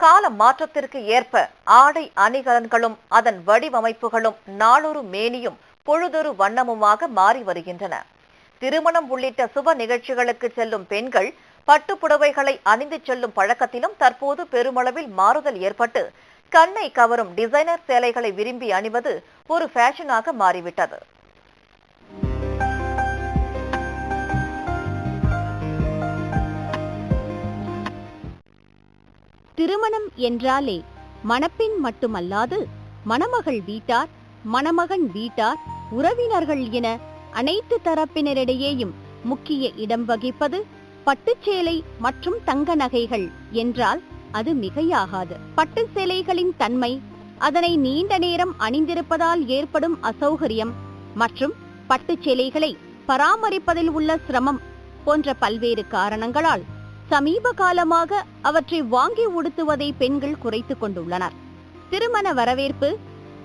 கால மாற்றத்திற்கு ஏற்ப ஆடை அணிகலன்களும் அதன் வடிவமைப்புகளும் நாளொரு மேனியும் பொழுதொரு வண்ணமுமாக மாறி வருகின்றன. திருமணம் உள்ளிட்ட சுப நிகழ்ச்சிகளுக்கு செல்லும் பெண்கள் பட்டு புடவைகளை அணிந்து செல்லும் பழக்கத்திலும் தற்போது பெருமளவில் மாறுதல் ஏற்பட்டு கண்ணை கவரும் டிசைனர் சேலைகளை விரும்பி அணிவது ஒரு ஃபேஷனாக மாறிவிட்டது. திருமணம் என்றாலே மணப்பெண் மட்டுமல்லாது மணமகள் வீட்டார், மணமகன் வீட்டார், உறவினர்கள் என அனைத்து தரப்பினரிடையேயும் முக்கிய இடம் வகிப்பது பட்டுச்சேலை மற்றும் தங்க நகைகள் என்றால் அது மிகையாகாது. பட்டு சேலைகளின் தன்மை, அதனை நீண்ட நேரம் அணிந்திருப்பதால் ஏற்படும் அசௌகரியம் மற்றும் பட்டுச்சேலைகளை பராமரிப்பதில் உள்ள சிரமம் போன்ற பல்வேறு காரணங்களால் சமீப காலமாக அவற்றை வாங்கி உடுத்துவதை பெண்கள் குறைத்துக் கொண்டுள்ளனர். திருமண வரவேற்பு,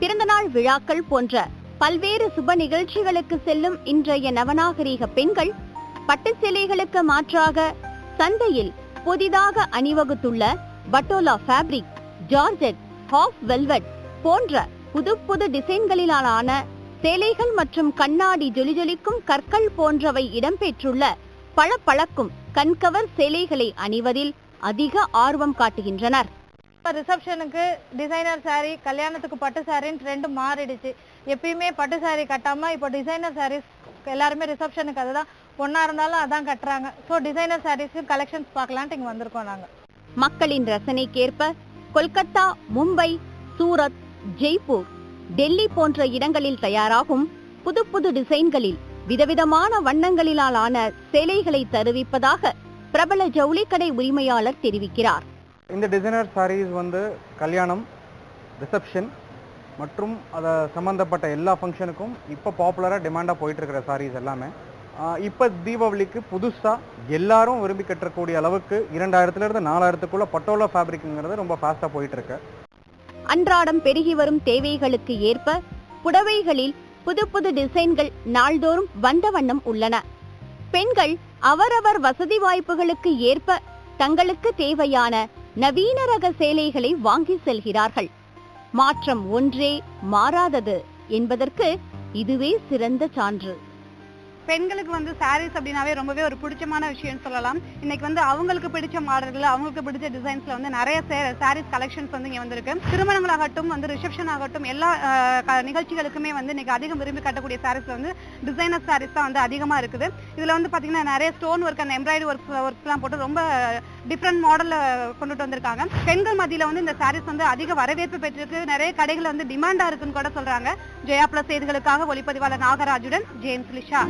பிறந்தநாள் விழாக்கள் போன்ற பல்வேறு சுப நிகழ்ச்சிகளுக்கு செல்லும் இன்றைய நவநாகரீக பெண்கள் பட்டு சேலைகளுக்கு மாற்றாக சந்தையில் புதிதாக அணிவகுத்துள்ள patola fabric, georgette, half velvet போன்ற புது புது டிசைன்களிலான சேலைகள் மற்றும் கண்ணாடி ஜொலிஜொலிக்கும் கற்கள் போன்றவை இடம்பெற்றுள்ள பளபளக்கும் கண்கவர் சேலைகளை அணிவதில் அதிக ஆர்வம் காட்டுகின்றனர். ரிசப்ஷனுக்கு டிசைனர் சாரி, கல்யாணத்துக்கு பட்டு சாரின்னு ட்ரெண்ட் மாறிடுச்சு. எப்பயுமே பட்டு சாரி கட்டாம இப்போ டிசைனர் சாரீஸ் எல்லாருமே ரிசப்ஷனுக்கு அதுதான், பொண்ணா இருந்தாலும் அதான் கட்டுறாங்க. ஸோ டிசைனர் சாரீஸ்க்கு கலெக்ஷன்ஸ் பார்க்கலான்ட்டு இங்கே வந்திருக்கோம் நாங்கள். மக்களின் ரசனைக்கேற்ப கொல்கத்தா, மும்பை, சூரத், ஜெய்ப்பூர், டெல்லி போன்ற இடங்களில் தயாராகும் புது புது டிசைன்களில் விதவிதமான வண்ணங்களிலான சேலைகளை தருவிப்பதாக பிரபல ஜவுளி கடை உரிமையாளர் தெரிவிக்கிறார். இந்த டிசைனர் சாரீஸ் கல்யாணம், ரிசப்ஷன் மற்றும் அதை சம்பந்தப்பட்ட எல்லா ஃபங்க்ஷனுக்கும் இப்போ பாப்புலராக டிமாண்டாக போயிட்டு இருக்கிற சாரீஸ் எல்லாமே இப்போ தீபாவளிக்கு புதுசாக எல்லாரும் விரும்பி கட்டக்கூடிய அளவுக்கு 2000 to 4000 பட்டோலா ஃபேப்ரிக்ங்கிறது ரொம்ப ஃபாஸ்ட்டாக போயிட்டு இருக்கு. அன்றாடம் பெருகி வரும் தேவைகளுக்கு ஏற்ப புடவைகளில் புது புது டிசைன்கள் நாள்தோறும் வந்த வண்ணம் உள்ளன. பெண்கள் அவரவர் வசதி வாய்ப்புகளுக்கு ஏற்ப தங்களுக்கு தேவையான நவீன ரக சேலைகளை வாங்கி செல்கிறார்கள். மாற்றம் ஒன்றே மாறாதது என்பதற்கு இதுவே சிறந்த சான்று. பெண்களுக்கு சாரீஸ் அப்படின்னாவே ரொம்பவே ஒரு பிடிச்சமான விஷயம் சொல்லலாம். இன்னைக்கு அவங்களுக்கு பிடிச்ச மாடல்கள், அவங்களுக்கு பிடிச்ச டிசைன்ஸ்ல நிறைய சாரீஸ் கலெக்ஷன்ஸ் இங்க வந்திருக்கு. திருமணங்களாகட்டும் ரிசப்ஷன் ஆகட்டும் எல்லா நிகழ்ச்சிகளுக்குமே இன்னைக்கு அதிகம் விரும்பி கட்டக்கூடிய சாரீஸ்ல டிசைனர் சாரீஸ் தான் அதிகமா இருக்குது. இதுல பாத்தீங்கன்னா நிறைய ஸ்டோன் ஒர்க், அந்த எம்ப்ராய்டரி ஒர்க்ஸ் எல்லாம் போட்டு ரொம்ப டிஃப்ரெண்ட் மாடல்ல கொண்டுட்டு வந்திருக்காங்க. பெண்கள் மத்தியில இந்த சாரீஸ் அதிக வரவேற்பு பெற்றிருக்கு. நிறைய கடைகள் டிமாண்டா இருக்குன்னு கூட சொல்றாங்க. ஜெயா பிளஸ் செய்திகளுக்காக ஒளிப்பதிவாளர் நாகராஜுடன் ஜேம்ஸ் லிஷா.